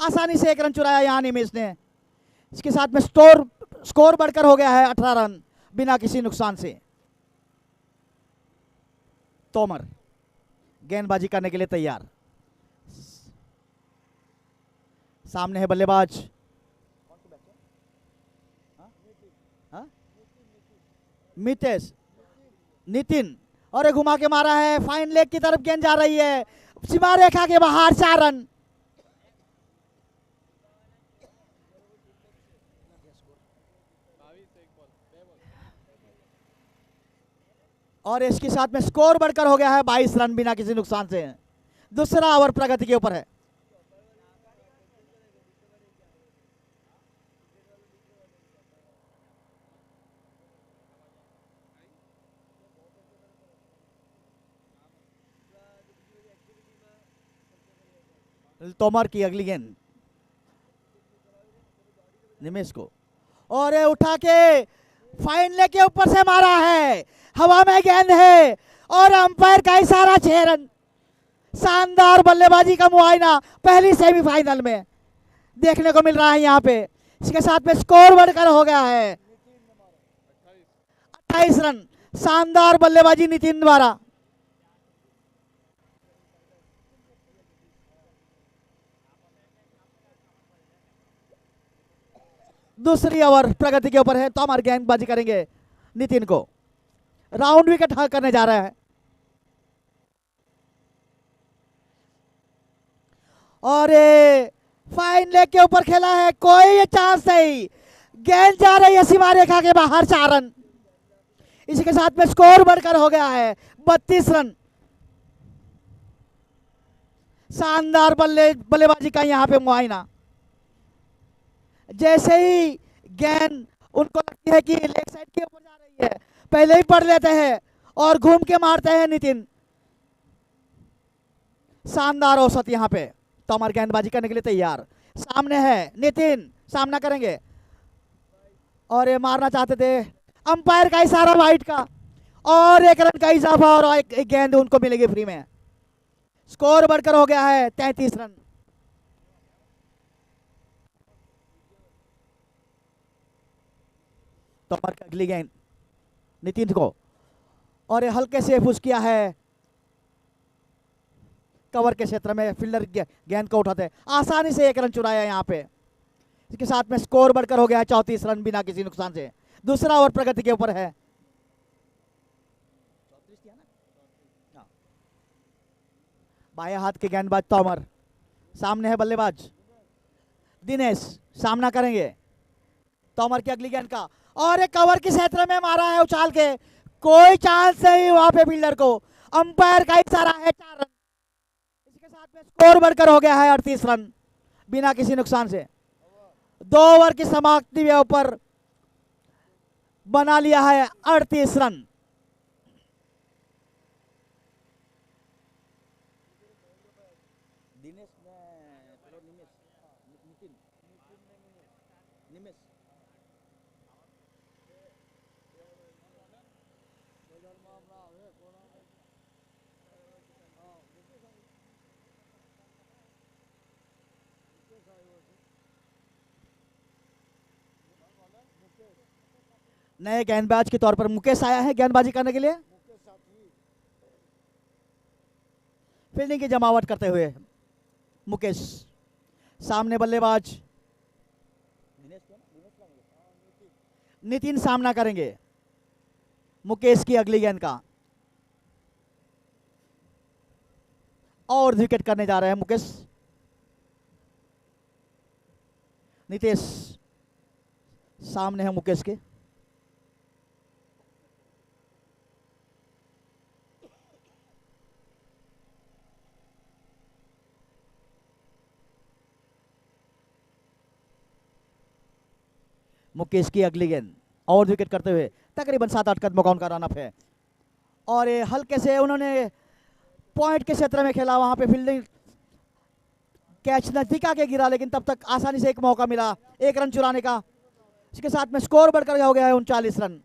आसानी से 1 रन चुराया यहाँ निमेश ने। इसके साथ में स्कोर बढ़कर हो गया है 18 रन बिना किसी नुकसान से। तोमर गेंदबाजी करने के लिए तैयार। सामने है बल्लेबाज मितेश नितिन, और एक घुमा के मारा है, फाइन लेग की तरफ गेंद जा रही है, सीमा रेखा के बाहर, 4 रन। और इसके साथ में स्कोर बढ़कर हो गया है 22 रन बिना किसी नुकसान से। दूसरा ओवर प्रगति के ऊपर है। तोमर की अगली गेंद निमेश को, और उठा के फाइन लेग के ऊपर से मारा है, हवा में गेंद है और अंपायर का इशारा, 6 रन। शानदार बल्लेबाजी का मुआयना पहली सेमीफाइनल में देखने को मिल रहा है यहाँ पे। इसके साथ में स्कोर बढ़कर हो गया है 28 रन। शानदार बल्लेबाजी नितिन द्वारा। दूसरी ओवर प्रगति के ऊपर है, तो हमारे गेंदबाजी करेंगे नितिन को, राउंड विकेट करने जा रहा है। और फाइन लेग के ऊपर खेला है, कोई चांस नहीं, गेंद जा रही है सीमा रेखा के बाहर, 4 रन। इसी के साथ में स्कोर बढ़कर हो गया है 32 रन। शानदार बल्लेबाजी का यहाँ पे मुआयना। जैसे ही गेंद उनको लगती है कि लेग साइड के ऊपर जा रही है, पहले ही पढ़ लेते हैं और घूम के मारते हैं नितिन। शानदार औसत यहाँ पे। तो हमारे गेंदबाजी करने के लिए तैयार। सामने है नितिन, सामना करेंगे, और ये मारना चाहते थे, अंपायर का इशारा वाइड का, और 1 रन का इजाफा, और एक गेंद उनको मिलेगी फ्री में। स्कोर बढ़कर हो गया है 33 रन। तो हमारी अगली गेंद नितिन को, और ये हल्के से पुश किया है कवर के क्षेत्र में, फील्डर गेंद को उठाते, आसानी से 1 रन चुराया यहाँ पे। इसके साथ में स्कोर बढ़कर हो गया है 34 रन बिना किसी नुकसान से। दूसरा ओवर प्रगति के ऊपर है। बाएं हाथ के गेंदबाज तोमर, सामने है बल्लेबाज दिनेश, सामना करेंगे तोमर की अगली गेंद का, और एक कवर के क्षेत्र में मारा है उछाल के, कोई चांस नहीं वहां पे फील्डर को, अंपायर का इशारा है, 4 रन। इसके साथ में स्कोर बढ़कर हो गया है 38 रन बिना किसी नुकसान से। 2 ओवर की समाप्ति के ऊपर बना लिया है 38 रन। नए गेंदबाज के तौर पर मुकेश आया है गेंदबाजी करने के लिए, फील्डिंग की जमावट करते हुए मुकेश। सामने बल्लेबाज नितिन सामना करेंगे मुकेश की अगली गेंद का, और विकेट करने जा रहे हैं मुकेश। नितेश सामने है मुकेश के, मुकेश की अगली गेंद, और विकेट करते हुए तकरीबन 7-8 कदमों का उनका रनअप है, और ये हल्के से उन्होंने पॉइंट के क्षेत्र में खेला, वहां पे फील्डिंग कैच नजदीक आके गिरा, लेकिन तब तक आसानी से एक मौका मिला 1 रन चुराने का। इसके साथ में स्कोर बढ़कर हो गया है 39 रन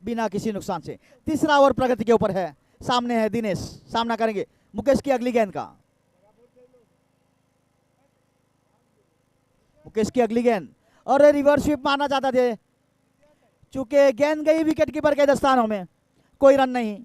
बिना किसी नुकसान से। तीसरा ओवर प्रगति के ऊपर है, सामने है दिनेश, सामना करेंगे मुकेश की अगली गेंद का, मुकेश की अगली गेंद और रिवर्स स्वीप मारना चाहता थे, चूंकि गेंद गई विकेट कीपर के दस्तानों में, कोई रन नहीं।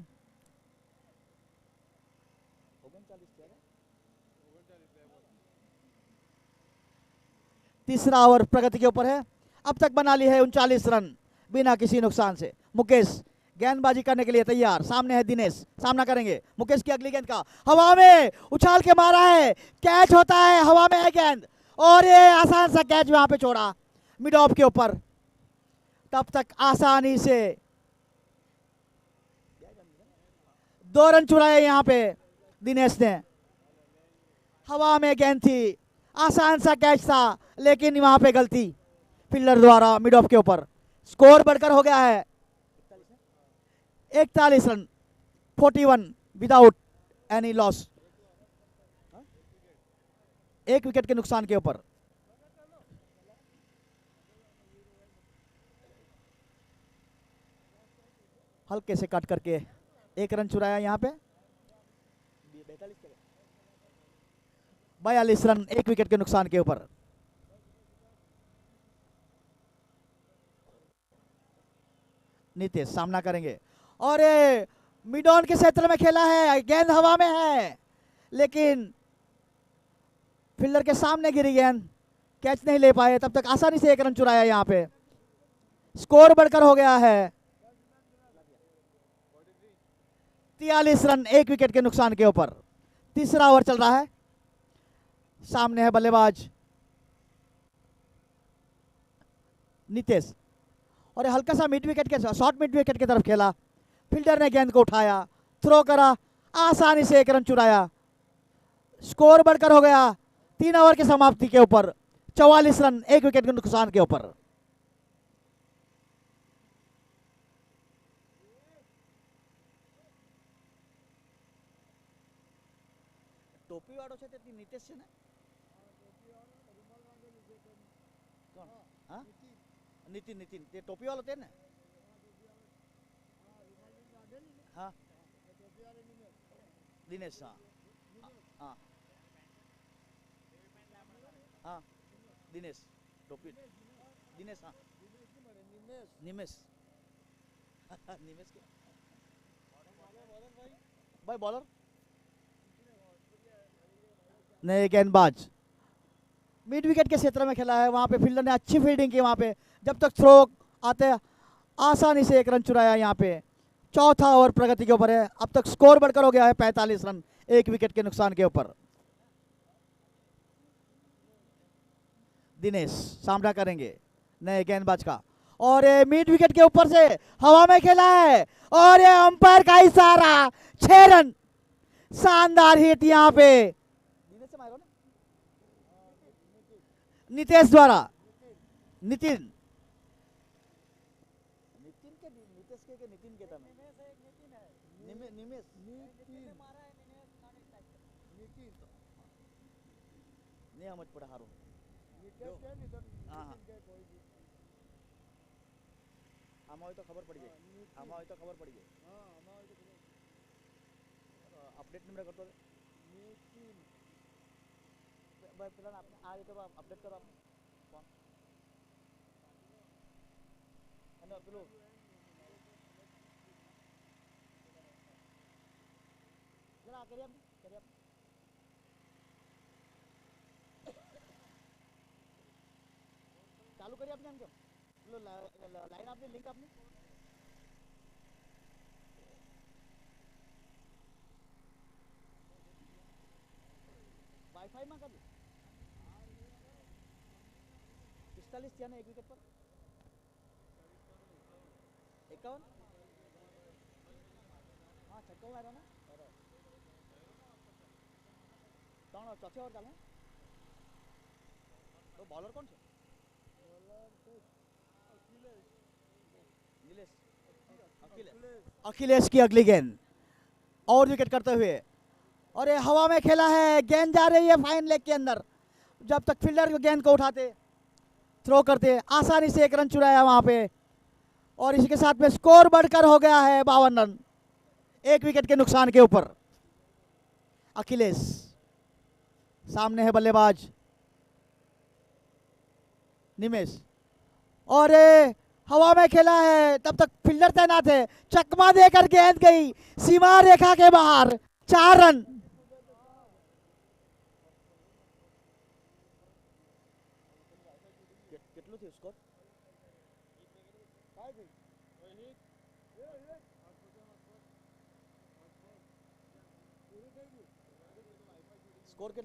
तीसरा ओवर प्रगति के ऊपर है, अब तक बना ली है 39 रन बिना किसी नुकसान से। मुकेश गेंदबाजी करने के लिए तैयार, सामने है दिनेश, सामना करेंगे। मुकेश की अगली गेंद का हवा में उछाल के मारा है, कैच होता है, हवा में है गेंद और ये आसान सा कैच वहां पे छोड़ा मिड ऑफ के ऊपर। तब तक आसानी से 2 रन चुराए यहां पे दिनेश ने। हवा में गेंद थी, आसान सा कैच था, लेकिन वहां पे गलती फील्डर द्वारा मिड ऑफ के ऊपर। स्कोर बढ़कर हो गया है 41 run, 41 without any loss, 1 wicket के नुकसान के ऊपर। हल्के से कट करके 1 रन चुराया यहां पे। 42 रन 1 विकेट के नुकसान के ऊपर। नीतीश सामना करेंगे और मिड ऑन के क्षेत्र में खेला है, गेंद हवा में है, लेकिन फील्डर के सामने गिरी गेंद, कैच नहीं ले पाए। तब तक आसानी से 1 रन चुराया यहां पे। स्कोर बढ़कर हो गया है 43 रन 1 विकेट के नुकसान के ऊपर। तीसरा ओवर चल रहा है, सामने है बल्लेबाज नीतीश और हल्का सा मिड विकेट के शॉर्ट मिड विकेट की तरफ खेला। फील्डर ने गेंद को उठाया, थ्रो करा, आसानी से 1 रन चुराया। स्कोर बढ़कर हो गया 3 ओवर की समाप्ति के ऊपर 44 रन 1 विकेट के नुकसान के ऊपर। टोपी वाળો છે તે નીતેશ છે ને? કોણ? હા નીતિન, નીતિન તે ટોપી વાળો છે ને? हाँ दिनेश, हाँ हाँ हाँ दिनेश टोपी, दिनेश, हाँ निमेश निमेश के भाई बॉलर नहीं, गेंदबाज मिड विकेट के क्षेत्र में खेला है, वहां पे फील्डर ने अच्छी फील्डिंग की। वहां पे जब तक थ्रो आते आसानी से 1 रन चुराया यहां पे। चौथा ओवर प्रगति के ऊपर है, अब तक स्कोर बढ़कर हो गया है 45 रन 1 विकेट के नुकसान के ऊपर। दिनेश सामना करेंगे नए गेंदबाज का और ये मिड विकेट के ऊपर से हवा में खेला है और ये अंपायर का इशारा, 6 रन। शानदार हिट यहां पे नितेश द्वारा। नितिन नियमत पड़ा हारो। आमा तो खबर पड़ी गई, आमा तो खबर पड़ी गई। अपडेट नंबर करतो भाई फिलहाल आप आज तो अपडेट करो आप कौन है ना पेलो जरा करिए आप चालू करिए आपने हम क्यों लाइन आपने लिंक आपने वाईफाई में कर 45 थी ना 1 विकेट पर 51। हाँ 56 आ रहा ना कौन चौथे ओवर डाले तो बॉलर कौन से अखिलेश की अगली गेंद और विकेट करते हुए और ये हवा में खेला है, गेंद जा रही है फाइन लेग के अंदर। जब तक फील्डर गेंद को उठाते थ्रो करते आसानी से 1 रन चुराया वहां पे और इसी के साथ में स्कोर बढ़कर हो गया है 52 रन 1 विकेट के नुकसान के ऊपर। अखिलेश सामने है बल्लेबाज निमेश, और हवा में खेला है, तब तक फील्डर तैनात है, चकमा देकर गेंद गई सीमा रेखा के बाहर, 4 रन।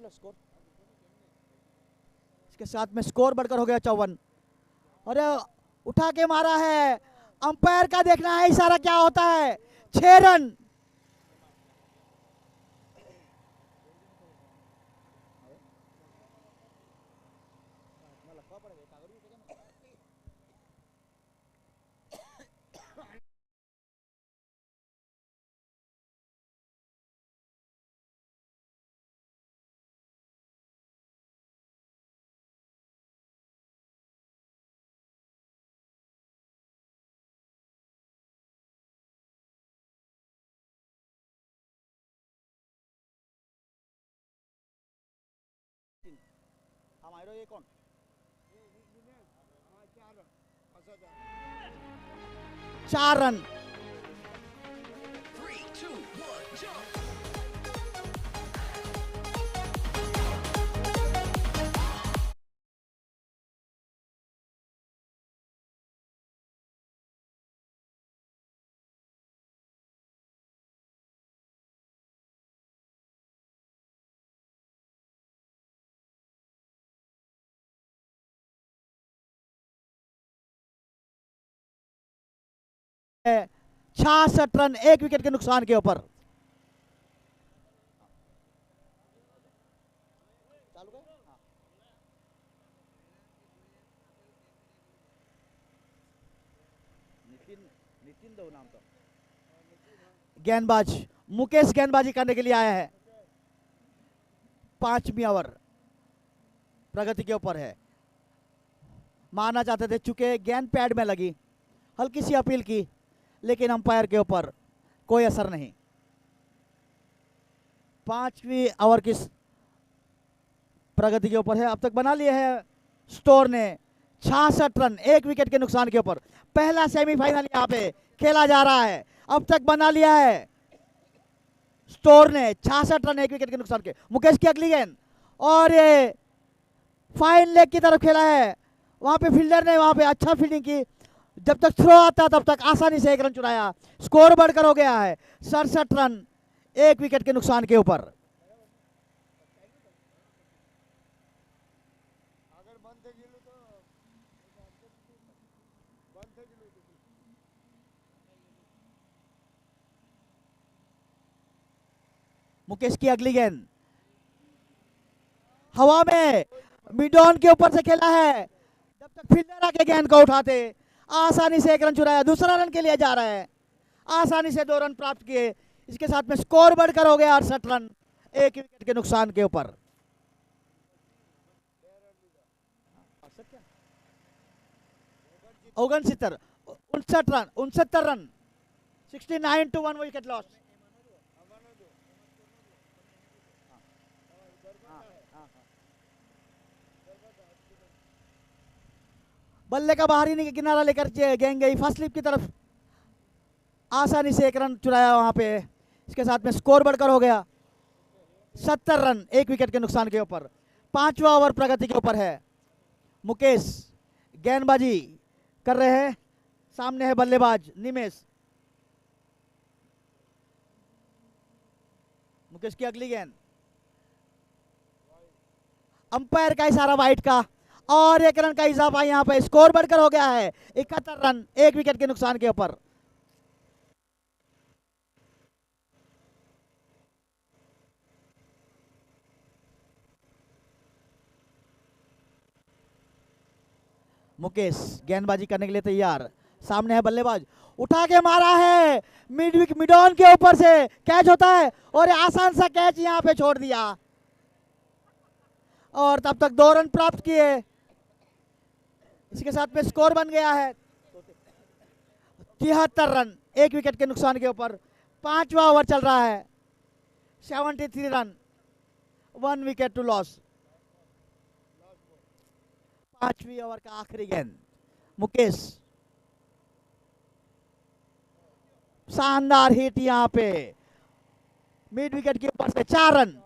स्कोर इसके साथ में स्कोर बढ़कर हो गया 54। और उठा के मारा है, अंपायर का देखना है इशारा क्या होता है। 6 रन। ये कौन? 4 रन। है 66 रन, 1 विकेट के नुकसान के ऊपर। गेंदबाज मुकेश गेंदबाजी करने के लिए आया है। 5वीं ओवर प्रगति के ऊपर है। मारना चाहते थे, चूंकि गेंद पैड में लगी, हल्की सी अपील की, लेकिन अंपायर के ऊपर कोई असर नहीं। 5वीं ओवर की प्रगति के ऊपर है। अब तक बना लिए है स्टोर ने 66 रन, 1 विकेट के नुकसान के ऊपर। पहला सेमीफाइनल यहाँ पे खेला जा रहा है। अब तक बना लिया है स्टोर ने 66 रन, 1 विकेट के नुकसान के। मुकेश की अगली गेंद, और ये फाइन लेग की तरफ खेला है। वहां पे फील्डर ने वहां पे अच्छा फील्डिंग की, जब तक थ्रो आता तब तक आसानी से 1 रन चुराया। स्कोर बढ़कर हो गया है 67 रन, 1 विकेट के नुकसान के ऊपर। मुकेश की अगली गेंद हवा में मिड ऑन के ऊपर से खेला है, जब तक फील्डर आके गेंद को उठाते, आसानी से 1 रन चुराया। दूसरा रन के लिए जा रहा है, आसानी से 2 रन प्राप्त किए। इसके साथ में स्कोर बढ़कर हो गया 68 रन, 1 विकेट के नुकसान के ऊपर। 69 run, 69 run, 69 to 1 wicket loss. बल्ले का बाहरी किनारा लेकर गेंद गई फर्स्ट स्लिप की तरफ, आसानी से 1 रन चुराया वहां पे। इसके साथ में स्कोर बढ़कर हो गया 70 रन, 1 विकेट के नुकसान के ऊपर। 5वां ओवर प्रगति के ऊपर है। मुकेश गेंदबाजी कर रहे हैं, सामने है बल्लेबाज निमेश। मुकेश की अगली गेंद, अंपायर का इशारा वाइड का, और 1 रन का इजाफा यहां पर। स्कोर बढ़कर हो गया है 71 रन, 1 विकेट के नुकसान के ऊपर। मुकेश गेंदबाजी करने के लिए तैयार, सामने है बल्लेबाज, उठा के मारा है, मिड ऑन के ऊपर से कैच होता है, और आसान सा कैच यहां पे छोड़ दिया, और तब तक 2 रन प्राप्त किए। इसके साथ में स्कोर बन गया है 73 रन, 1 विकेट के नुकसान के ऊपर। 5वां ओवर चल रहा है, 73 रन, 1 विकेट टू लॉस। 5वीं ओवर का आखिरी गेंद, मुकेश, शानदार हिट यहां पे मिड विकेट के ऊपर से 4 रन।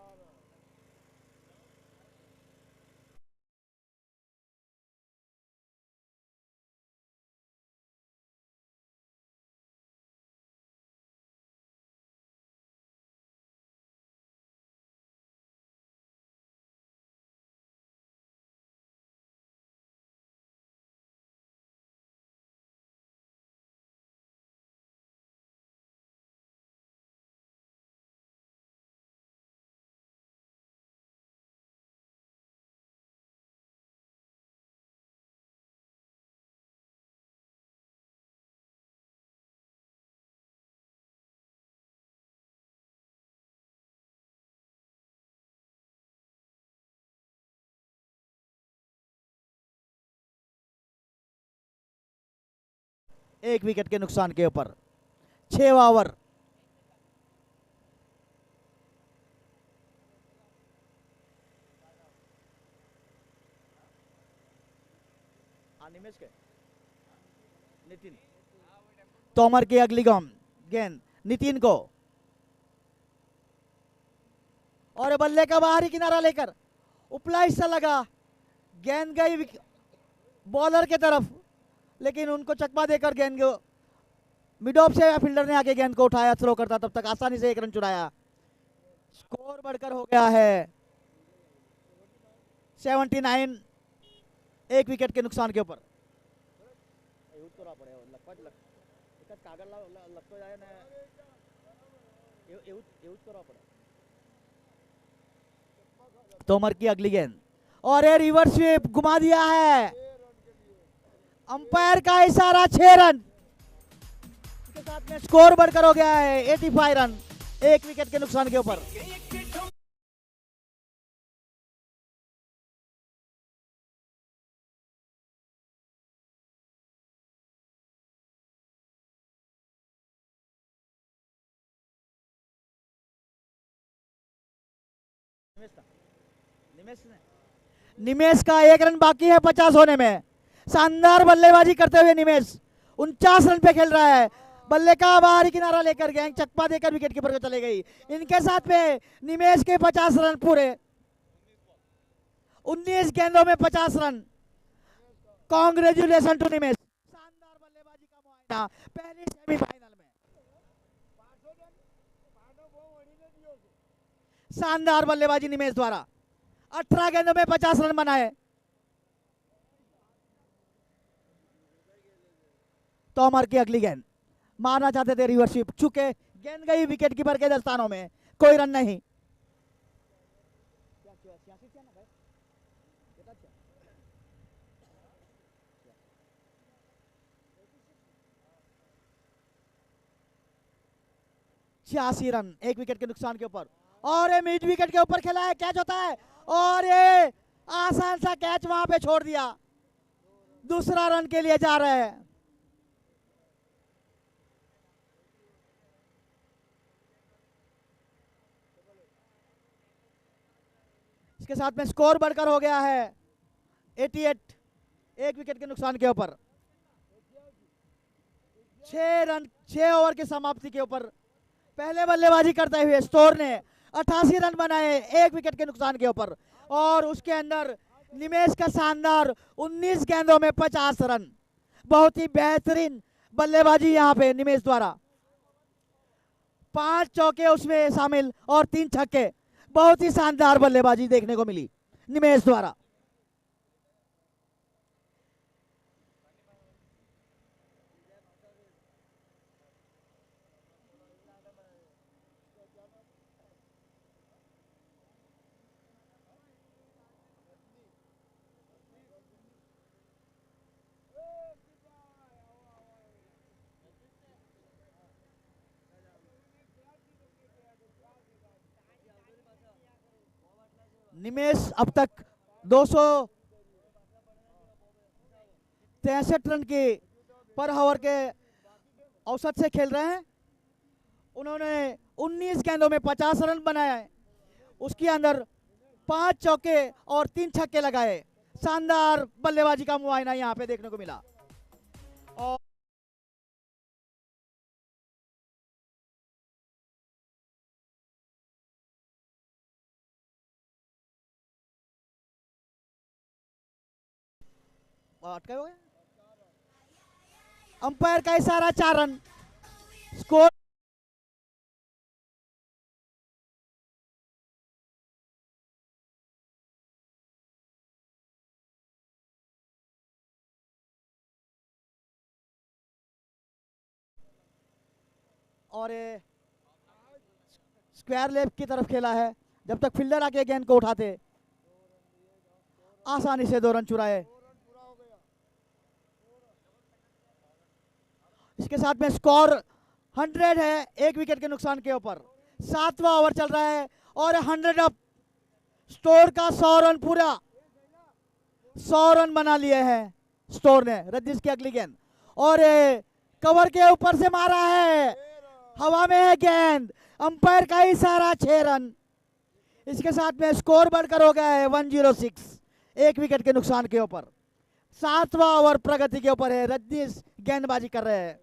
एक विकेट के नुकसान के ऊपर 6वां ओवर। नितिन, तोमर की अगली गेंद नितिन को, और बल्ले का बाहरी किनारा लेकर उपला हिस्सा लगा, गेंद गई बॉलर के तरफ, लेकिन उनको चकमा देकर गेंद को मिड ऑफ से फील्डर ने आके गेंद को उठाया, थ्रो करता, तब तक आसानी से 1 रन चुराया। स्कोर बढ़कर हो गया है 79, एक विकेट के नुकसान के ऊपर। तोमर की अगली गेंद, और ये रिवर्स स्वीप घुमा दिया है, अंपायर का इशारा, 6 रन के साथ में स्कोर बढ़कर हो गया है 85 रन, एक विकेट के नुकसान के ऊपर। निमेश का 1 रन बाकी है 50 होने में। शानदार बल्लेबाजी करते हुए निमेश 49 रन पे खेल रहा है, बल्ले का बाहरी किनारा लेकर गेंद चकमा देकर विकेट कीपर को चले गई। इनके साथ में निमेश के 50 रन पूरे, 19 गेंदों में 50 रन। कांग्रेचुलेशन टू निमेश, शानदार बल्लेबाजी का मुआयना पहली सेमीफाइनल में, शानदार बल्लेबाजी निमेश द्वारा, 18 गेंदों में 50 रन बनाए। तोमर की अगली गेंद, मारना चाहते थे रिवर्स स्वीप, चुके गेंद गई विकेट कीपर के दस्तानों में, कोई रन नहीं। छियासी रन, एक विकेट के नुकसान के ऊपर, और ये मिड विकेट के ऊपर खेला है, कैच होता है, और ये आसान सा कैच वहां पे छोड़ दिया। दूसरा रन के लिए जा रहे हैं। इसके साथ में स्कोर बढ़कर हो गया है 88, एक विकेट के नुकसान के ऊपर। 6 ओवर की समाप्ति के ऊपर पहले बल्लेबाजी करते हुए स्टोर ने 88 रन बनाए, एक विकेट के नुकसान के ऊपर, और उसके अंदर निमेश का शानदार 19 गेंदों में 50 रन। बहुत ही बेहतरीन बल्लेबाजी यहां पे निमेश द्वारा, 5 चौके उसमें शामिल और 3 छक्के, बहुत ही शानदार बल्लेबाजी देखने को मिली निमेश द्वारा। निमेश अब तक 263 रन के पर ओवर के औसत से खेल रहे हैं। उन्होंने 19 गेंदों में 50 रन बनाए, उसके अंदर 5 चौके और 3 छक्के लगाए। शानदार बल्लेबाजी का मुआयना यहाँ पे देखने को मिला। और अटका हो गया, अंपायर का इशारा 4 रन स्कोर। और स्क्वायर लेग की तरफ खेला है, जब तक फील्डर आके गेंद को उठाते आसानी से 2 रन चुराए। इसके साथ में स्कोर 100 है, 1 विकेट के नुकसान के ऊपर। 7वां ओवर चल रहा है और 100 अप। स्टोर का 100 रन पूरा, 100 रन बना लिए हैं स्टोर ने। रद्दीस की अगली गेंद और कवर के ऊपर से मारा है, हवा में है गेंद, अंपायर का इशारा 6 रन। इसके साथ में स्कोर बढ़कर हो गया है 106, 1 विकेट के नुकसान के ऊपर। 7वां ओवर प्रगति के ऊपर है, रद्दीस गेंदबाजी कर रहे हैं,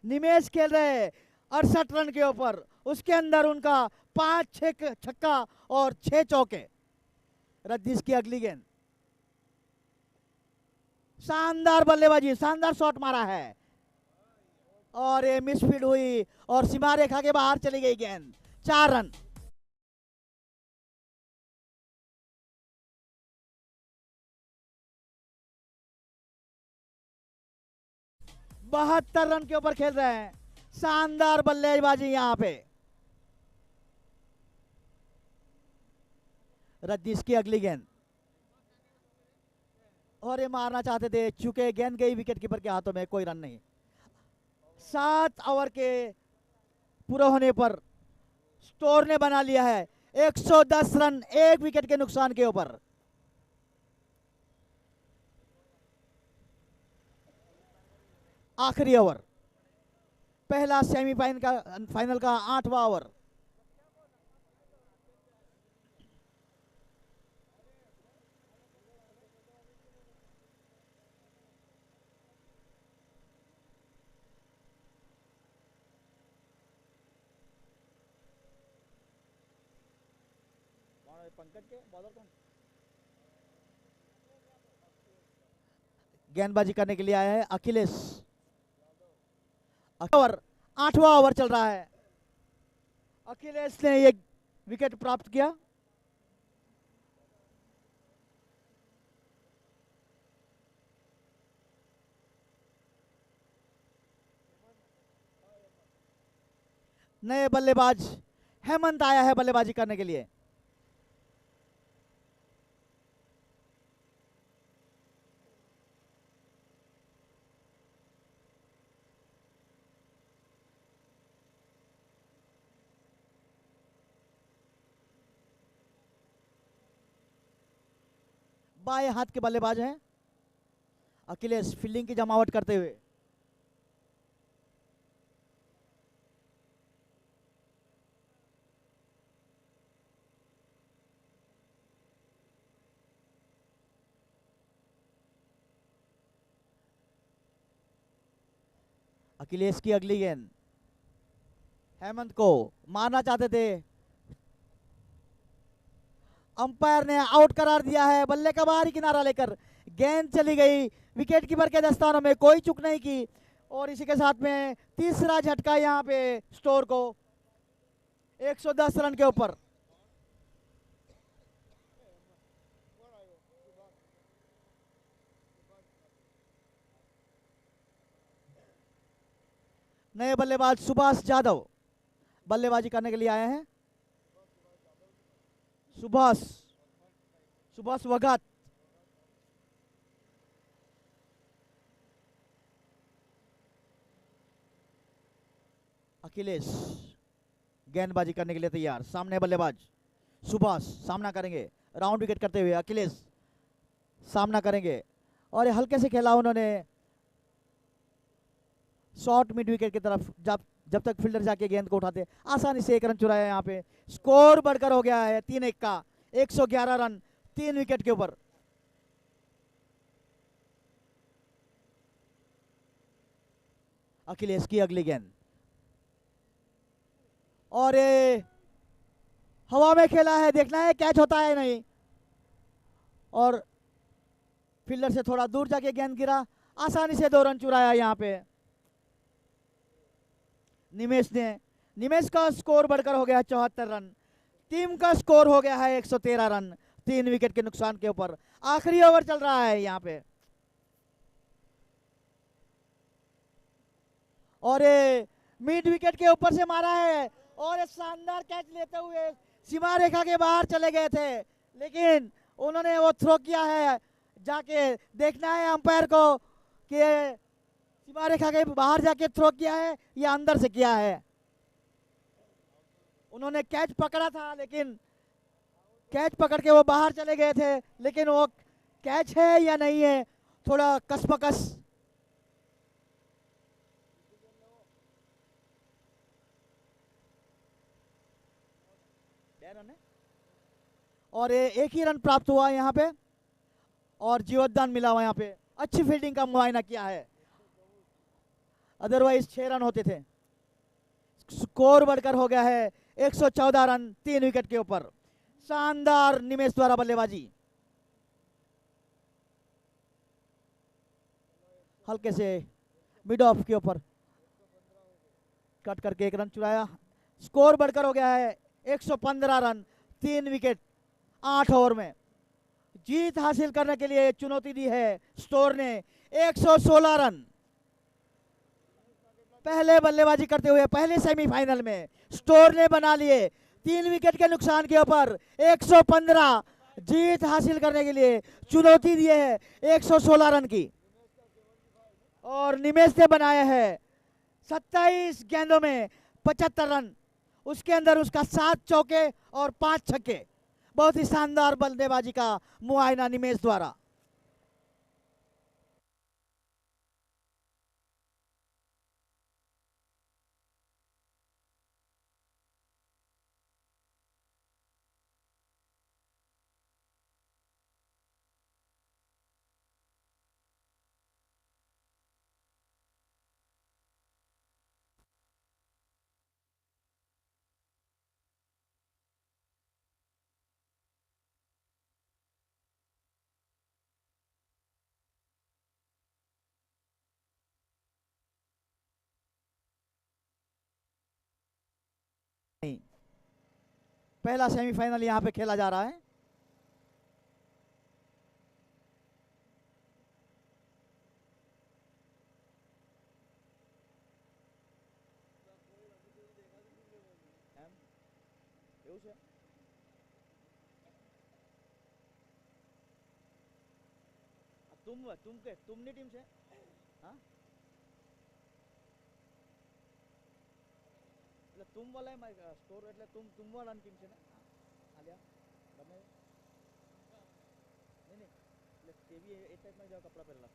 निमेश खेल रहे हैं 68 रन के ऊपर। उसके अंदर उनका 5-6 छक्का और 6 चौके। रद्दीस की अगली गेंद, शानदार बल्लेबाजी, शानदार शॉट मारा है और ये मिसफील्ड हुई और सीमा रेखा के बाहर चली गई गेंद। 4 रन। बहत्तर रन के ऊपर खेल रहे हैं, शानदार बल्लेबाजी यहां पे। रद्दीस की अगली गेंद और ये मारना चाहते थे, चूंकि गेंद गई विकेट कीपर के हाथों में, कोई रन नहीं। 7 ओवर के पूरे होने पर स्टोर ने बना लिया है 110 रन, 1 विकेट के नुकसान के ऊपर। आखिरी ओवर, पहला फाइनल का 8वां ओवर। पंकज के बॉलर कौन? गेंदबाजी करने के लिए आया है अखिलेश। ओवर 8वां ओवर चल रहा है, अखिलेश ने एक विकेट प्राप्त किया। नए बल्लेबाज हेमंत आया है बल्लेबाजी करने के लिए। बाएं हाथ के बल्लेबाज हैं अखिलेश, फील्डिंग की जमावट करते हुए। अखिलेश की अगली गेंद, हेमंत को मारना चाहते थे, अंपायर ने आउट करार दिया है। बल्ले का बाहरी किनारा लेकर गेंद चली गई, विकेट कीपर के दस्तानों में कोई चूक नहीं की और इसी के साथ में तीसरा झटका यहां पे स्टोर को 110 रन के ऊपर। नए बल्लेबाज सुभाष यादव बल्लेबाजी करने के लिए आए हैं। सुभाष वगात, अखिलेश गेंदबाजी करने के लिए तैयार। सामने बल्लेबाज सुभाष सामना करेंगे, राउंड विकेट करते हुए अखिलेश सामना करेंगे और ये हल्के से खेला उन्होंने शॉर्ट मिड विकेट की तरफ। जब तक फील्डर जाके गेंद को उठाते, आसानी से 1 रन चुराया। यहाँ पे स्कोर बढ़कर हो गया है 3-1 का, 111 रन, 3 विकेट के ऊपर। अखिलेश की अगली गेंद और ये हवा में खेला है, देखना है कैच होता है नहीं। और फील्डर से थोड़ा दूर जाके गेंद गिरा, आसानी से 2 रन चुराया यहाँ पे निमेश ने। निमेश का स्कोर बढ़कर हो गया 74 रन। टीम का स्कोर हो गया है 113 रन 3 विकेट के नुकसान के ऊपर। आखिरी ओवर चल रहा है यहाँ पे और ये मिड विकेट के ऊपर से मारा है और एक शानदार कैच लेते हुए सीमा रेखा के बाहर चले गए थे, लेकिन उन्होंने वो थ्रो किया है। जाके देखना है अंपायर को कि सीमा रेखा के बाहर जाके थ्रो किया है या अंदर से किया है। उन्होंने कैच पकड़ा था, लेकिन कैच पकड़ के वो बाहर चले गए थे, लेकिन वो कैच है या नहीं है थोड़ा कसमकस। और एक ही रन प्राप्त हुआ यहाँ पे और जीवतदान मिला हुआ यहाँ पे। अच्छी फील्डिंग का मुआयना किया है, अदरवाइज 6 रन होते थे। स्कोर बढ़कर हो गया है 114 रन 3 विकेट के ऊपर। शानदार निमेश द्वारा बल्लेबाजी। हल्के से मिड ऑफ के ऊपर कट करके 1 रन चुराया। स्कोर बढ़कर हो गया है 115 रन 3 विकेट 8 ओवर में। जीत हासिल करने के लिए चुनौती दी है स्टोर ने। 116 रन पहले बल्लेबाजी करते हुए पहले सेमीफाइनल में स्टोर ने बना लिए। 3 विकेट के नुकसान के ऊपर 115 जीत हासिल करने के लिए चुनौती दी है 116 रन की। और निमेश ने बनाया है 27 गेंदों में 75 रन, उसके अंदर उसका 7 चौके और 5 छक्के। बहुत ही शानदार बल्लेबाजी का मुआयना निमेश द्वारा। पहला सेमीफाइनल यहाँ पे खेला जा रहा है। तुमनी टीम से हाँ એટલે तुम वाला स्कोर એટલે तुम वाला टीम से ना आलिया તમે નહીં નહીં એટલે કેવી એ ટાઈપના જેવા કપડા પહેરેલા।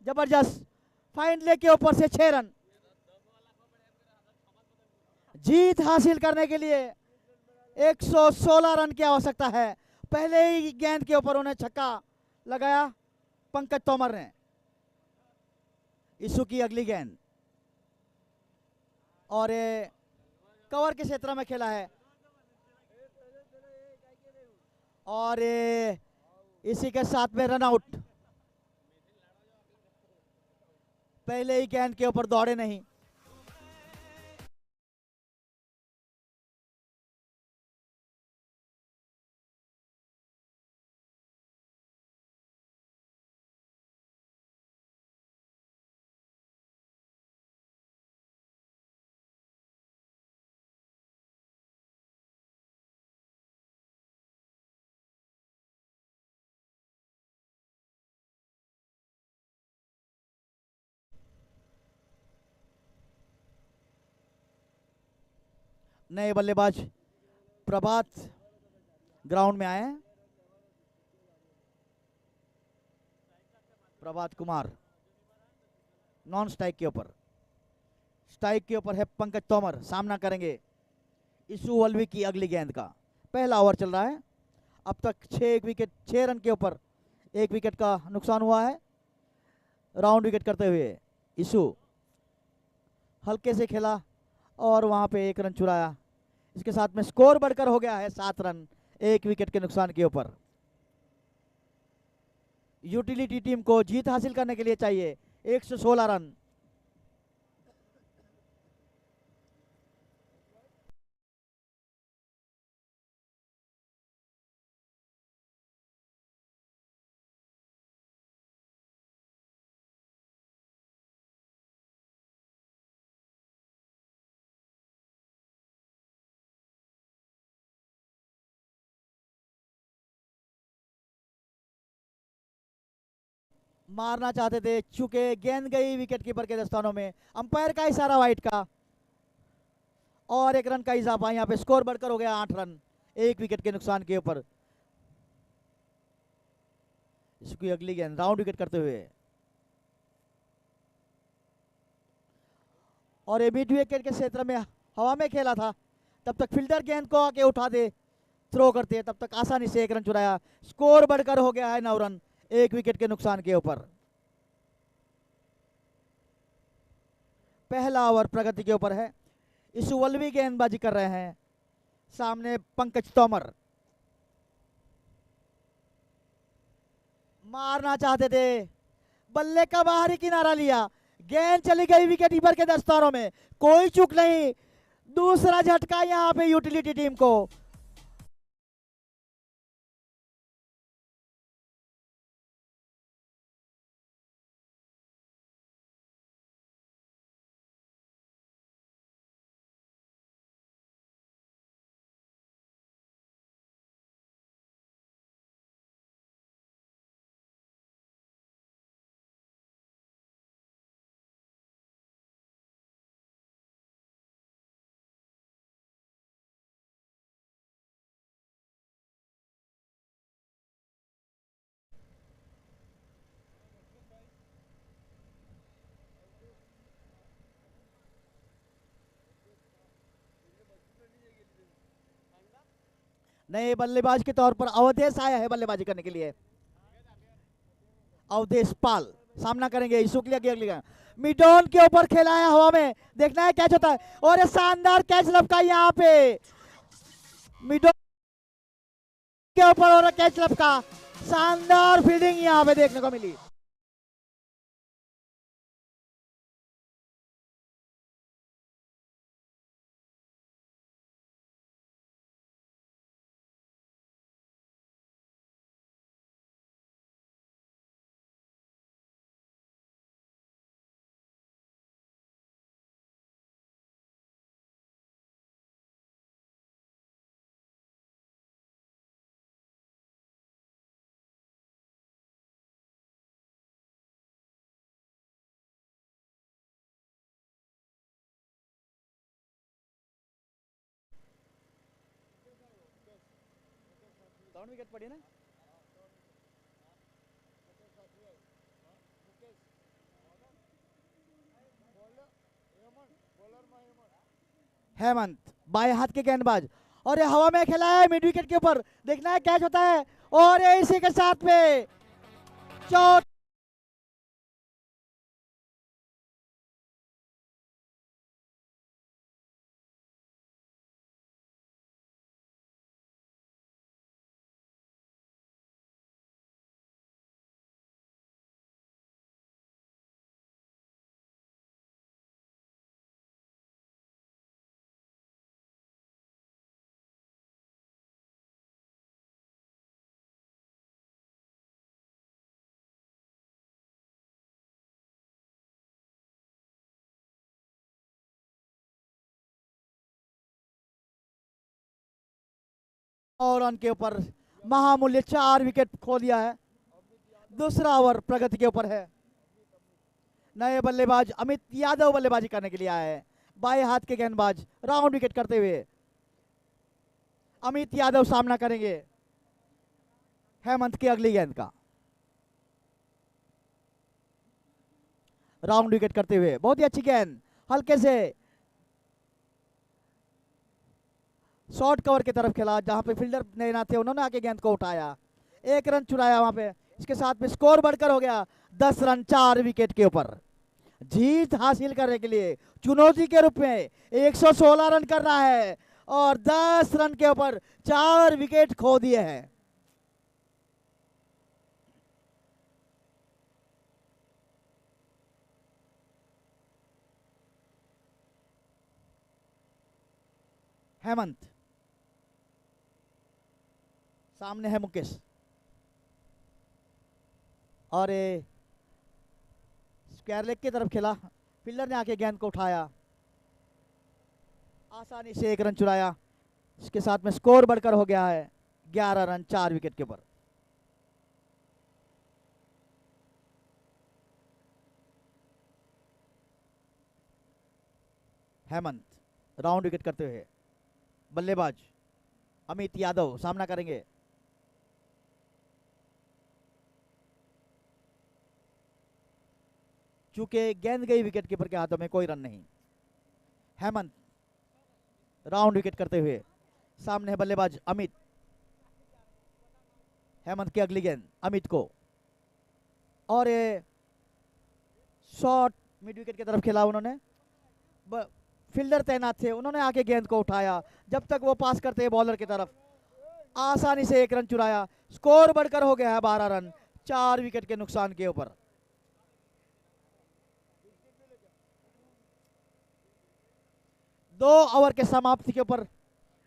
जबरदस्त फाइन लेग के ऊपर से 6 रन। जीत हासिल करने के लिए 116 रन की आवश्यकता है। पहले ही गेंद के ऊपर उन्हें छक्का लगाया पंकज तोमर ने। इसु की अगली गेंद और ये कवर के क्षेत्र में खेला है और ये इसी के साथ में रन आउट। पहले ही गेंद के ऊपर दौड़े नहीं। नए बल्लेबाज प्रभात ग्राउंड में आए हैं। प्रभात कुमार नॉन स्ट्राइक के ऊपर। स्ट्राइक के ऊपर है पंकज तोमर, सामना करेंगे इसु वल्वी की अगली गेंद का। पहला ओवर चल रहा है। अब तक 6 रन के ऊपर 1 विकेट का नुकसान हुआ है। राउंड विकेट करते हुए इसु हल्के से खेला और वहां पे 1 रन चुराया। इसके साथ में स्कोर बढ़कर हो गया है 7 रन 1 विकेट के नुकसान के ऊपर। यूटिलिटी टीम को जीत हासिल करने के लिए चाहिए 116 रन। मारना चाहते थे, चूंकि गेंद गई विकेट कीपर के दस्तानों में। अंपायर का इशारा वाइट का और 1 रन का इजाफा। यहाँ पे स्कोर बढ़कर हो गया 8 रन 1 विकेट के नुकसान के ऊपर। इसकी अगली गेंद राउंड विकेट करते हुए और ये मिड विकेट के क्षेत्र में हवा में खेला था। तब तक फील्डर गेंद को आके उठा दे, थ्रो करते, तब तक आसानी से 1 रन चुराया। स्कोर बढ़कर हो गया है 9 रन 1 विकेट के नुकसान के ऊपर। पहला ओवर प्रगति के ऊपर है। इसु वल्वी गेंदबाजी कर रहे हैं, सामने पंकज तोमर। मारना चाहते थे, बल्ले का बाहरी किनारा लिया, गेंद चली गई विकेट कीपर के दस्तानों में। कोई चूक नहीं, दूसरा झटका यहां पे यूटिलिटी टीम को। नए बल्लेबाज के तौर पर अवधेश आया है बल्लेबाजी करने के लिए। अवधेश पाल सामना करेंगे इसु के लिए। अगली मिडॉन के ऊपर खेला है हवा में, देखना है कैच होता है और ये शानदार कैच लपका यहाँ पे मिडॉन के ऊपर और कैच लपका। शानदार फील्डिंग यहाँ पे देखने को मिली। विकेट पड़ी ना। हेमंत बाएं हाथ के गेंदबाज, और ये हवा में खेला है मिड विकेट के ऊपर, देखना है कैच होता है, और ये इसी के साथ में चौथा और रन के ऊपर महामूल्य 4 विकेट खो दिया है। दूसरा ओवर प्रगति के ऊपर है। नए बल्लेबाज अमित यादव बल्लेबाजी करने के लिए आए हैं। बाएं हाथ के गेंदबाज राउंड विकेट करते हुए अमित यादव सामना करेंगे हेमंत की अगली गेंद का। राउंड विकेट करते हुए बहुत ही अच्छी गेंद, हल्के से शॉर्ट कवर की तरफ खेला, जहां पे फील्डर नैना थे उन्होंने आके गेंद को उठाया, 1 रन चुराया वहां पे। इसके साथ में स्कोर बढ़कर हो गया 10 रन 4 विकेट के ऊपर। जीत हासिल करने के लिए चुनौती के रूप में 116 रन करना है और 10 रन के ऊपर 4 विकेट खो दिए हैं। हेमंत, सामने है मुकेश, और स्क्वायर लेग की तरफ खेला, फील्डर ने आके गेंद को उठाया, आसानी से 1 रन चुराया। इसके साथ में स्कोर बढ़कर हो गया है 11 रन 4 विकेट के ऊपर। हेमंत राउंड विकेट करते हुए बल्लेबाज अमित यादव सामना करेंगे। चूंकि गेंद गई विकेट कीपर के हाथों में, कोई रन नहीं। हेमंत राउंड विकेट करते हुए सामने है बल्लेबाज अमित। हेमंत की अगली गेंद अमित को, और ये शॉट मिड विकेट की तरफ खेला उन्होंने, फील्डर तैनात थे, उन्होंने आके गेंद को उठाया, जब तक वो पास करते हैं बॉलर की तरफ, आसानी से 1 रन चुराया। स्कोर बढ़कर हो गया है 12 रन 4 विकेट के नुकसान के ऊपर। दो ओवर के समाप्ति के ऊपर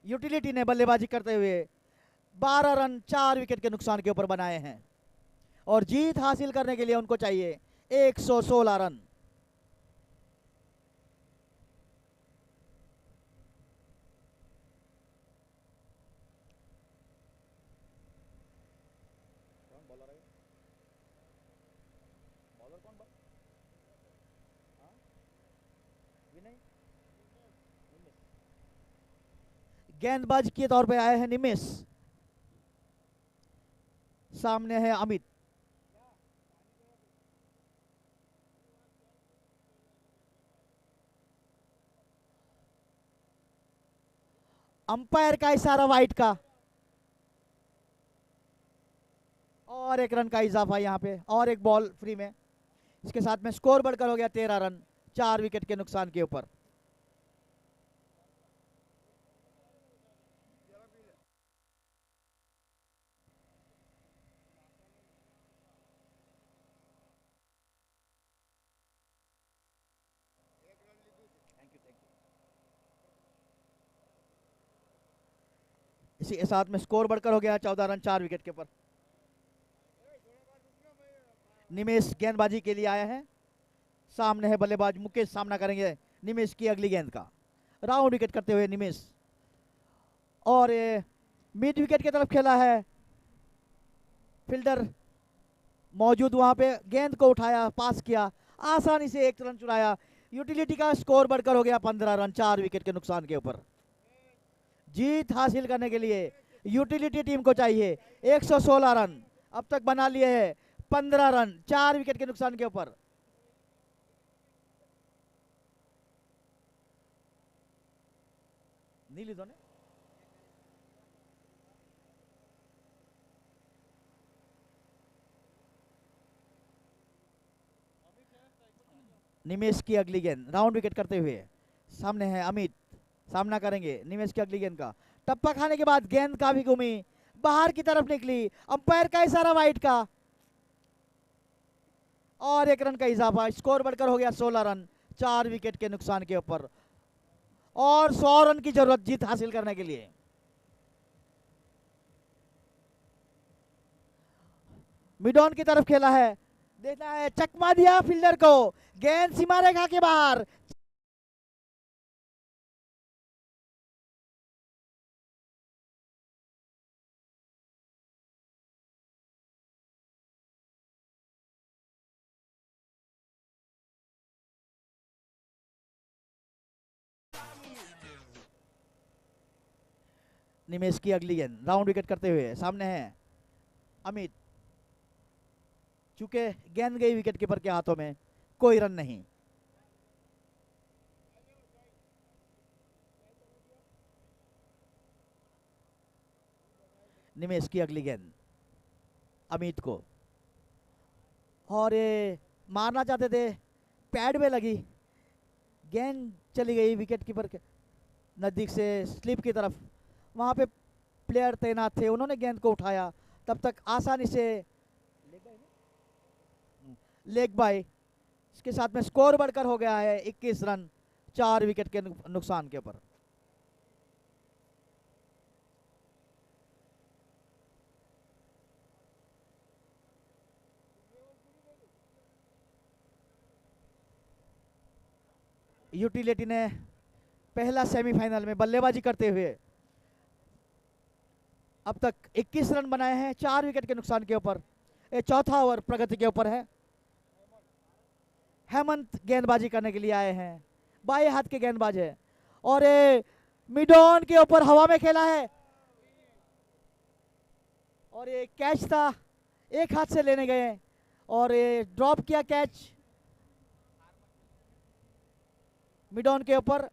यूटिलिटी ने बल्लेबाजी करते हुए 12 रन 4 विकेट के नुकसान के ऊपर बनाए हैं, और जीत हासिल करने के लिए उनको चाहिए 116 रन। गेंदबाज के तौर पे आए हैं निमेश, सामने है अमित। अंपायर का इशारा वाइट का, और 1 रन का इजाफा यहाँ पे, और एक बॉल फ्री में। इसके साथ में स्कोर बढ़कर हो गया 13 रन 4 विकेट के नुकसान के ऊपर। इसी के साथ में स्कोर बढ़कर हो गया 14 रन 4 विकेट के ऊपर। निमेश गेंदबाजी के लिए आया है, सामने है बल्लेबाज मुकेश, सामना करेंगे निमेश की अगली गेंद का। राउंड विकेट करते हुए निमेश, और मिड विकेट की तरफ खेला है, फील्डर मौजूद वहां पे, गेंद को उठाया, पास किया, आसानी से 1 रन चुराया। यूटिलिटी का स्कोर बढ़कर हो गया 15 रन 4 विकेट के नुकसान के ऊपर। जीत हासिल करने के लिए यूटिलिटी टीम को चाहिए 116 रन, अब तक बना लिए हैं 15 रन 4 विकेट के नुकसान के ऊपर। नहीं ली दोनों। निमेश की अगली गेंद, राउंड विकेट करते हुए सामने है अमित, सामना करेंगे निमेश की अगली गेंद का। टप्पा खाने के बाद गेंद काफी घूमी, बाहर की तरफ निकली, अंपायर का इशारा वाइड का, और 1 रन का इजाफा, स्कोर बढ़कर हो गया 16 रन 4 विकेट के नुकसान के ऊपर, और 100 रन की जरूरत जीत हासिल करने के लिए। मिडॉन की तरफ खेला है, देखना है, चकमा दिया फील्डर को, गेंद सीमा रेखा के बाहर। निमेश की अगली गेंद, राउंड विकेट करते हुए सामने है अमित, चूंकि गेंद गई विकेट कीपर के हाथों में, कोई रन नहीं। निमेश की अगली गेंद अमित को, और ये मारना चाहते थे, पैड में लगी, गेंद चली गई विकेट कीपर के नजदीक से स्लिप की तरफ। वहां पे प्लेयर तैनात थे, उन्होंने गेंद को उठाया, तब तक आसानी से लेग बाय। इसके साथ में स्कोर बढ़कर हो गया है 21 रन 4 विकेट के नुकसान के ऊपर। यूटिलिटी ने पहला सेमीफाइनल में बल्लेबाजी करते हुए अब तक 21 रन बनाए हैं 4 विकेट के नुकसान के ऊपर। चौथा ओवर प्रगति के ऊपर है। हेमंत गेंदबाजी करने के लिए आए हैं, बाएं हाथ के गेंदबाज है, और मिडॉन के ऊपर हवा में खेला है, और ये कैच था, एक हाथ से लेने गए और ये ड्रॉप किया कैच मिडॉन के ऊपर।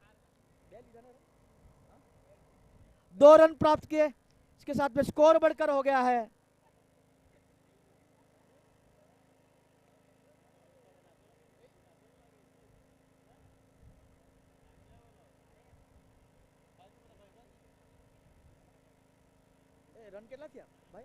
2 रन प्राप्त किए, इसके साथ में स्कोर बढ़कर हो गया है रन कितना किया भाई?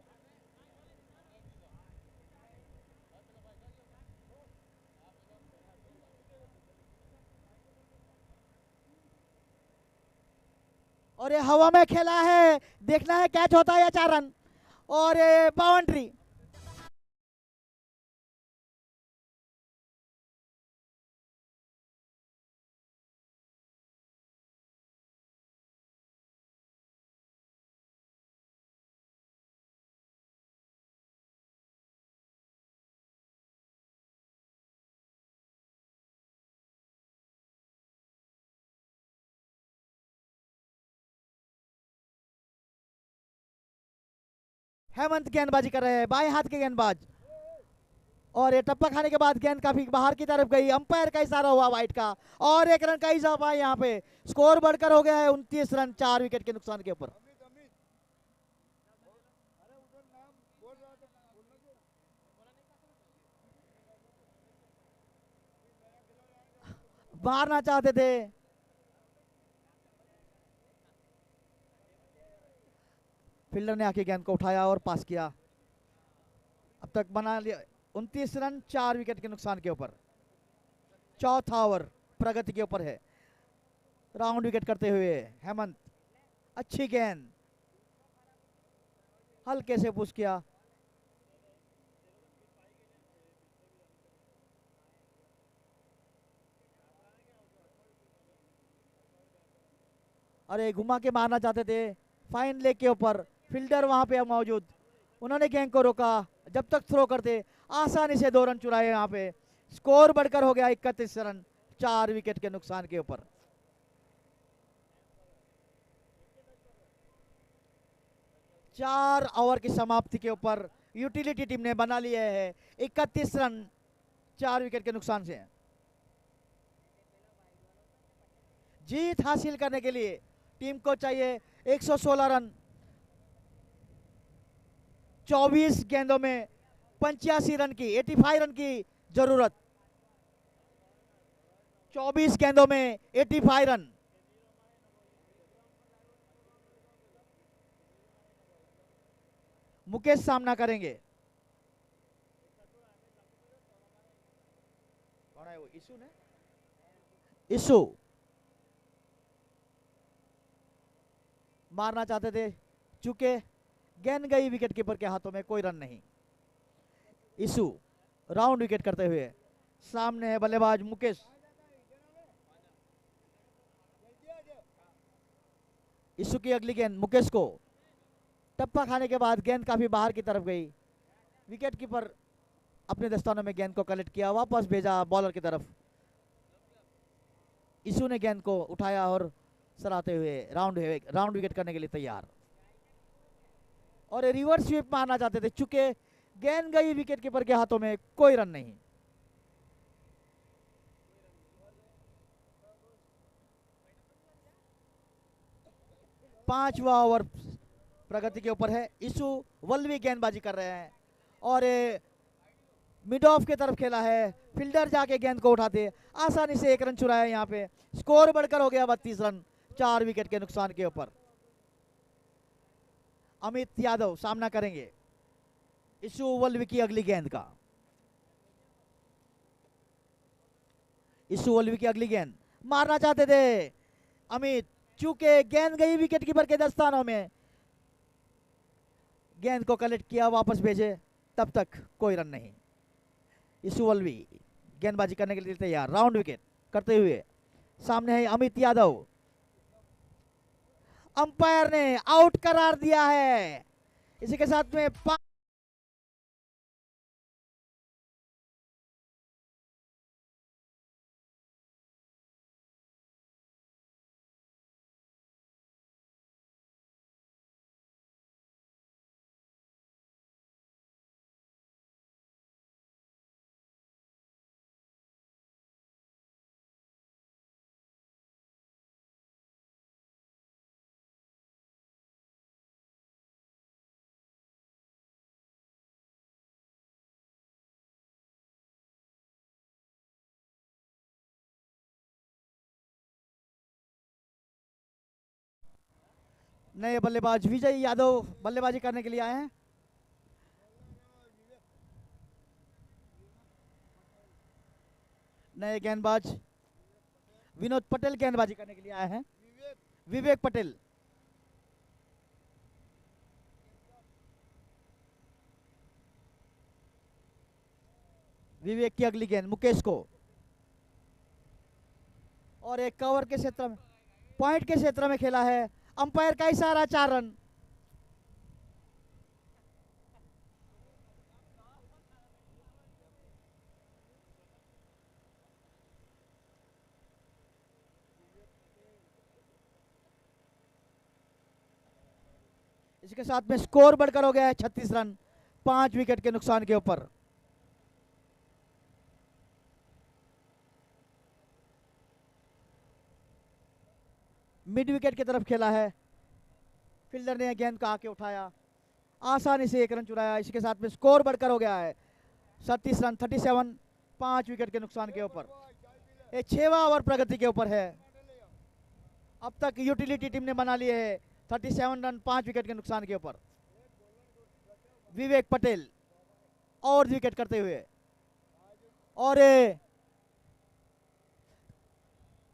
और ये हवा में खेला है, देखना है कैच होता है या 4 रन, और ये बाउंड्री। हेमंत गेंदबाजी कर रहे हैं, बाएं हाथ के गेंदबाज, और ये टप्पा खाने के बाद गेंद काफी बाहर की तरफ गई, अंपायर का इशारा हुआ वाइट का, और 1 रन का इजाफा यहाँ पे, स्कोर बढ़कर हो गया है 29 रन 4 विकेट के नुकसान के ऊपर। मारना चाहते थे, फील्डर ने आके गेंद को उठाया और पास किया। अब तक बना लिया 29 रन 4 विकेट के नुकसान के ऊपर। चौथा ओवर प्रगति के ऊपर है, राउंड विकेट करते हुए हेमंत, अच्छी गेंद, हल्के से पुश किया, अरे घुमा के मारना चाहते थे, फाइन लेग के ऊपर, फील्डर वहां पे मौजूद, उन्होंने गेंद को रोका, जब तक थ्रो करते आसानी से 2 रन चुराए यहाँ पे, स्कोर बढ़कर हो गया 31 रन 4 विकेट के नुकसान के ऊपर। चार ओवर की समाप्ति के ऊपर यूटिलिटी टीम ने बना लिए है 31 रन 4 विकेट के नुकसान से। जीत हासिल करने के लिए टीम को चाहिए 116 रन, 24 गेंदों में 85 रन की 85 रन की जरूरत। 24 गेंदों में 85 रन। मुकेश सामना करेंगे। कौन है वो? इशू ने? इशू मारना चाहते थे, चूंकि गेंद गई विकेट कीपर के हाथों में, कोई रन नहीं। इशू राउंड विकेट करते हुए। सामने है बल्लेबाज मुकेश। इशू की अगली गेंद मुकेश को, टप्पा खाने के बाद गेंद काफी बाहर की तरफ गई। विकेट कीपर अपने दस्तानों में गेंद को कलेक्ट किया, वापस भेजा बॉलर की तरफ। इशू ने गेंद को उठाया और सराहते हुए राउंड विकेट करने के लिए तैयार। और रिवर्स स्वीप मारना चाहते थे, चूंकि गेंद गई विकेट कीपर के हाथों में, कोई रन नहीं। पांचवा ओवर प्रगति के ऊपर है। इशू वल्लवी गेंदबाजी कर रहे हैं और मिड ऑफ की तरफ खेला है। फील्डर जाके गेंद को उठाते, आसानी से 1 रन चुराया। यहाँ पे स्कोर बढ़कर हो गया 32 रन, 4 विकेट के नुकसान के ऊपर। अमित यादव सामना करेंगे इशू वल्लवी की अगली गेंद का। इशू वल्लवी की अगली गेंद मारना चाहते थे अमित, चूंकि गेंद गई विकेट कीपर के दस्तानों में। गेंद को कलेक्ट किया, वापस भेजे, तब तक कोई रन नहीं। इशू वल्लवी गेंदबाजी करने के लिए तैयार, राउंड विकेट करते हुए। सामने है अमित यादव। अंपायर ने आउट करार दिया है। इसी के साथ में नए बल्लेबाज विजय यादव बल्लेबाजी करने के लिए आए हैं। नए गेंदबाज विनोद पटेल गेंदबाजी करने के लिए आए हैं। विवेक पटेल। विवेक की अगली गेंद मुकेश को, और एक कवर के क्षेत्र में, पॉइंट के क्षेत्र में खेला है। अंपायर का इशारा, 4 रन। इसके साथ में स्कोर बढ़कर हो गया है 36 रन, 5 विकेट के नुकसान के ऊपर। मिड विकेट की तरफ खेला है। फील्डर ने गेंद को आके उठाया, आसानी से 1 रन चुराया। इसके साथ में स्कोर बढ़कर हो गया है 37 रन, 37, 5 विकेट के नुकसान के ऊपर। ये 6वां ओवर प्रगति के ऊपर है। अब तक यूटिलिटी टीम ने बना लिए है 37 रन, 5 विकेट के नुकसान के ऊपर। विवेक पटेल और विकेट करते हुए, और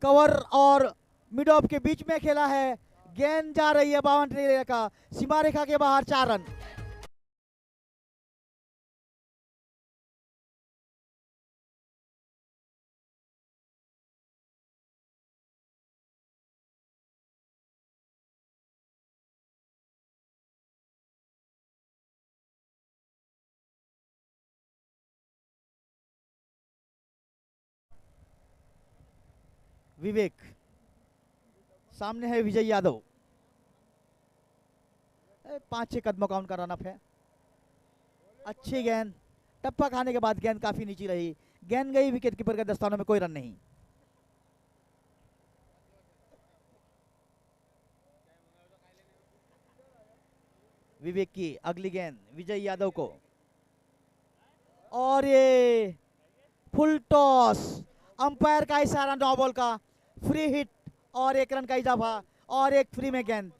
कवर और मिड ऑफ के बीच में खेला है। गेंद जा रही है बाउंड्री रेखा, सीमा रेखा के बाहर, 4 रन। विवेक सामने है विजय यादव। 5-6 कदमों का उनका रनअप है। अच्छी गेंद, टप्पा खाने के बाद गेंद काफी नीची रही। गेंद गई विकेट कीपर के दस्तानों में, कोई रन नहीं। विवेक की अगली गेंद विजय यादव को, और ये फुल टॉस, अंपायर का इशारा, नो बॉल का, फ्री हिट और 1 रन का इजाफा और एक फ्री में गेंद।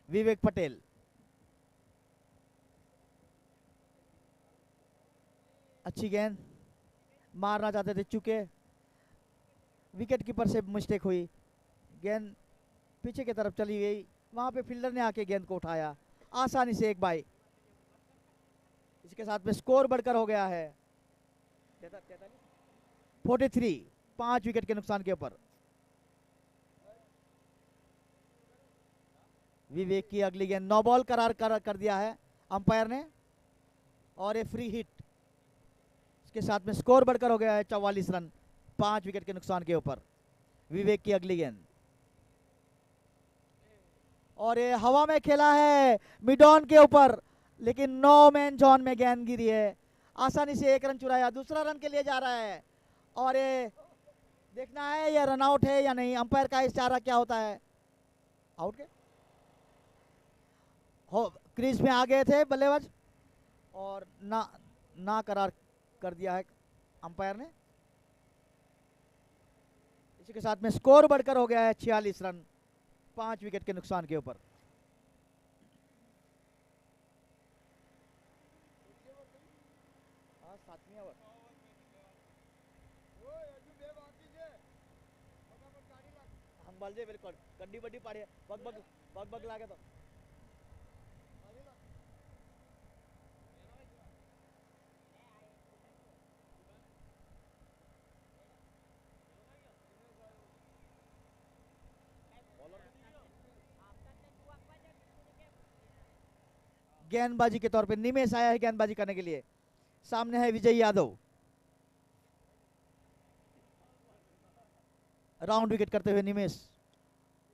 विवेक पटेल, अच्छी गेंद, मारना चाहते थे, चुके, विकेट कीपर से मिस्टेक हुई, गेंद पीछे की तरफ चली गई, वहां पे फील्डर ने आके गेंद को उठाया आसानी से 1 बाई। इसके साथ में स्कोर बढ़कर हो गया है 43, 5 विकेट के नुकसान के ऊपर। विवेक की अगली गेंद नो बॉल करार कर दिया है अंपायर ने, और ये फ्री हिट। इसके साथ में स्कोर बढ़कर हो गया है 44 रन, 5 विकेट के नुकसान के ऊपर। विवेक की अगली गेंद, और ये हवा में खेला है मिड ऑन के ऊपर, लेकिन नो मैन जोन में गेंद गिरी है, आसानी से 1 रन चुराया, दूसरा रन के लिए जा रहा है, और ये देखना है ये रन आउट है या नहीं, अंपायर का इशारा क्या होता है, आउट के हो, क्रीज में आ गए थे बल्लेबाज और ना करार कर दिया है अंपायर ने। इसी के साथ में स्कोर बढ़कर हो गया है 46 रन, 5 विकेट के नुकसान के ऊपर। बिल्कुल गड्डी बड्डी पाड़ी बग बग लागे तो गेंदबाजी के तौर पे निमेश आया है गेंदबाजी करने के लिए, सामने है विजय यादव, राउंड विकेट करते हुए निमेश,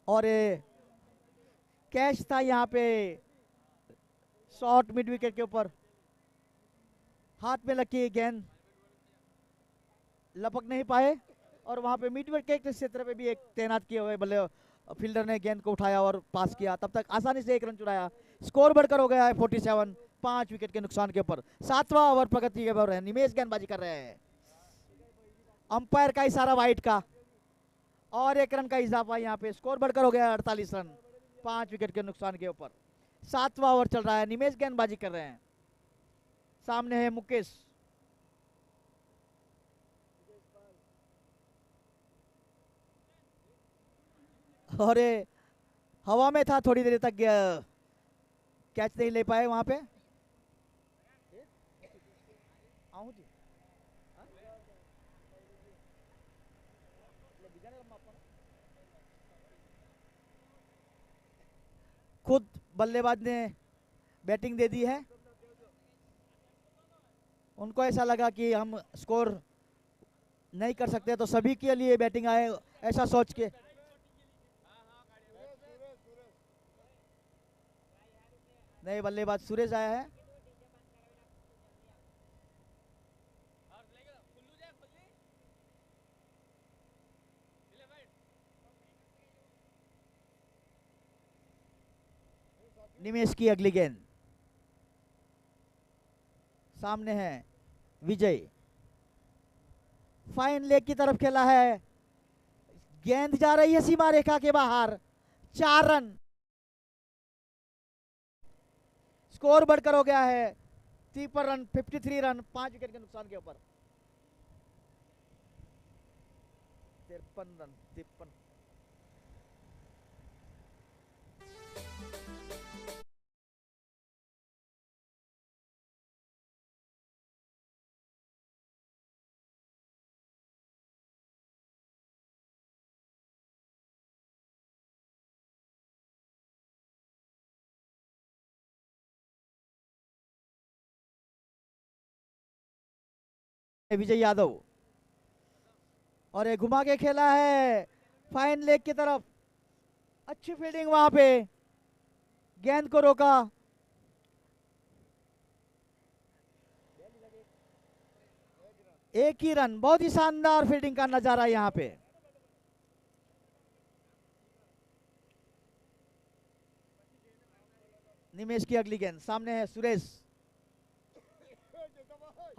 और कैच था यहाँ पे शॉर्ट मिड विकेट के ऊपर, हाथ में लगी गेंद लपक नहीं पाए, और वहां पे मिड विकेट के क्षेत्र पे भी एक तैनात किए हुए बल्ले फील्डर ने गेंद को उठाया और पास किया, तब तक आसानी से 1 रन चुराया, स्कोर बढ़कर हो गया है 47, 5 विकेट के नुकसान के ऊपर। 7वां ओवर प्रगति के ओवर है, निमेश गेंदबाजी कर रहे हैं, अंपायर का इशारा वाइड का, और 1 रन का इजाफा, यहाँ पे स्कोर बढ़कर हो गया है 48 रन, 5 विकेट के नुकसान के ऊपर। 7वां ओवर चल रहा है, निमेश गेंदबाजी कर रहे हैं, सामने है मुकेश, और हवा में था, थोड़ी देर तक कैच नहीं ले पाए वहां पे। खुद बल्लेबाज ने बैटिंग दे दी है, उनको ऐसा लगा कि हम स्कोर नहीं कर सकते तो सभी के लिए बैटिंग आए, ऐसा सोच के नहीं, बल्लेबाज सुरेश आया है, निमेश की अगली गेंद, सामने है विजय, फाइन लेग की तरफ खेला है, गेंद जा रही है सीमा रेखा के बाहर, 4 रन, स्कोर बढ़कर हो गया है 53 रन, 53 रन, 5 विकेट के नुकसान के ऊपर। 53 रन, 53। विजय यादव, और ये घुमा के खेला है फाइन लेग की तरफ, अच्छी फील्डिंग वहां पे, गेंद को रोका, एक ही रन, बहुत ही शानदार फील्डिंग का नजारा यहाँ पे। निमेश की अगली गेंद, सामने है सुरेश,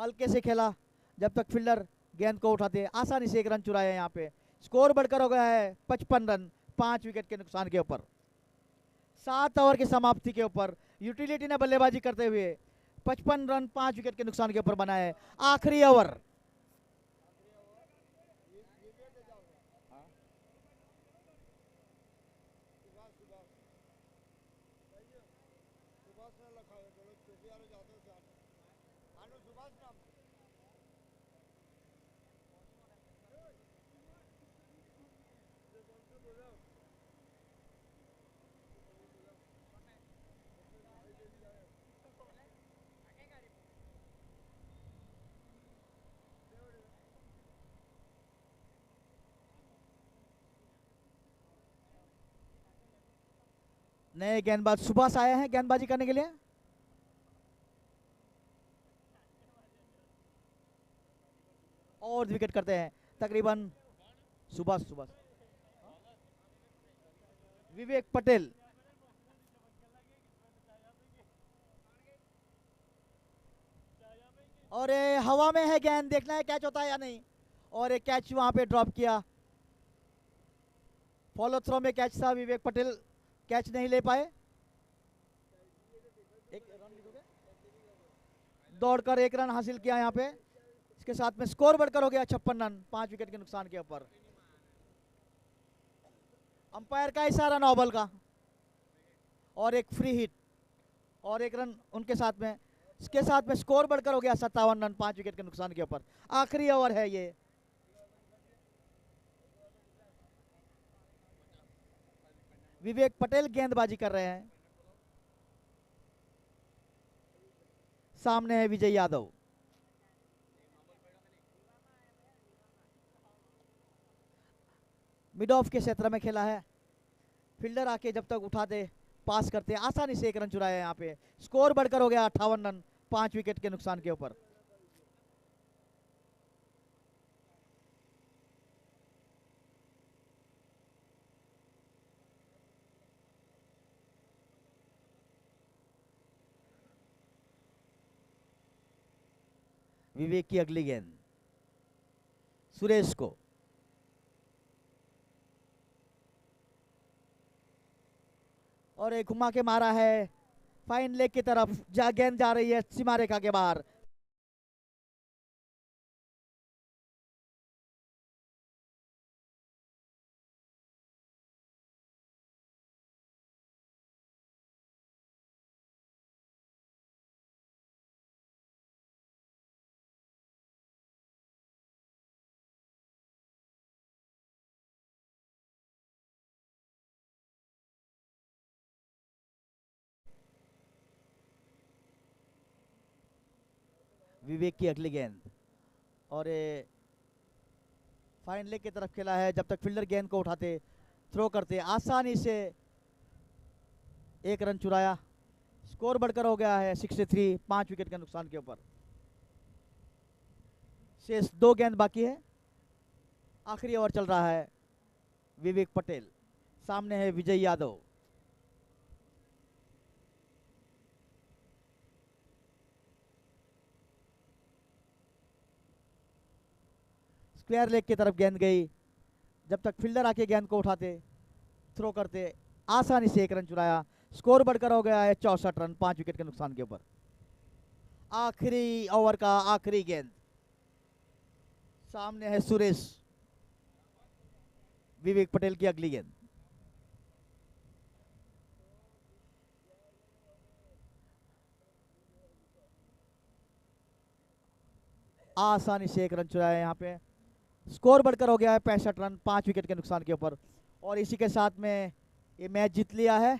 हल्के से खेला जब तक फील्डर गेंद को उठाते, आसानी से 1 रन चुराया यहाँ पे। स्कोर बढ़कर हो गया है 55 रन 5 विकेट के नुकसान के ऊपर। 7 ओवर की समाप्ति के ऊपर यूटिलिटी ने बल्लेबाजी करते हुए 55 रन 5 विकेट के नुकसान के ऊपर बनाया है। आखिरी ओवर, नए गेंदबाज सुभाष आए हैं गेंदबाजी करने के लिए। और विकेट करते हैं तकरीबन सुभाष विवेक पटेल। और ये हवा में है गेंद, देखना है कैच होता है या नहीं। और एक कैच वहां पे ड्रॉप किया, फॉलो थ्रो में कैच था, विवेक पटेल कैच नहीं ले पाए। दौड़कर 1 रन हासिल किया यहाँ पे। इसके साथ में स्कोर बढ़कर हो गया 56 रन 5 विकेट के नुकसान के ऊपर। अंपायर का इशारा नो बॉल का, और एक फ्री हिट और 1 रन उनके साथ में। इसके साथ में स्कोर बढ़कर हो गया 57 रन 5 विकेट के नुकसान के ऊपर। आखिरी ओवर है ये। विवेक पटेल गेंदबाजी कर रहे हैं, सामने है विजय यादव। मिड ऑफ के क्षेत्र में खेला है, फील्डर आके जब तक उठाते पास करते आसानी से 1 रन चुराया यहाँ पे। स्कोर बढ़कर हो गया 58 रन 5 विकेट के नुकसान के ऊपर। विवेक की अगली गेंद सुरेश को, और एक घुमा के मारा है फाइन लेग की तरफ, गेंद जा रही है सीमा रेखा के बाहर। विवेक की अगली गेंद, और फाइन लेग की तरफ खेला है जब तक फील्डर गेंद को उठाते थ्रो करते आसानी से 1 रन चुराया। स्कोर बढ़कर हो गया है 63 5 विकेट के नुकसान के ऊपर। शेष 2 गेंद बाकी है, आखिरी ओवर चल रहा है। विवेक पटेल, सामने है विजय यादव। स्क्वायर लेग की तरफ गेंद गई, जब तक फील्डर आके गेंद को उठाते थ्रो करते आसानी से 1 रन चुराया। स्कोर बढ़कर हो गया है 64 रन 5 विकेट के नुकसान के ऊपर। आखिरी ओवर का आखिरी गेंद, सामने है सुरेश। विवेक पटेल की अगली गेंद, आसानी से 1 रन चुराया यहाँ पे। स्कोर बढ़कर हो गया है 65 रन 5 विकेट के नुकसान के ऊपर। और इसी के साथ में ये मैच जीत लिया है।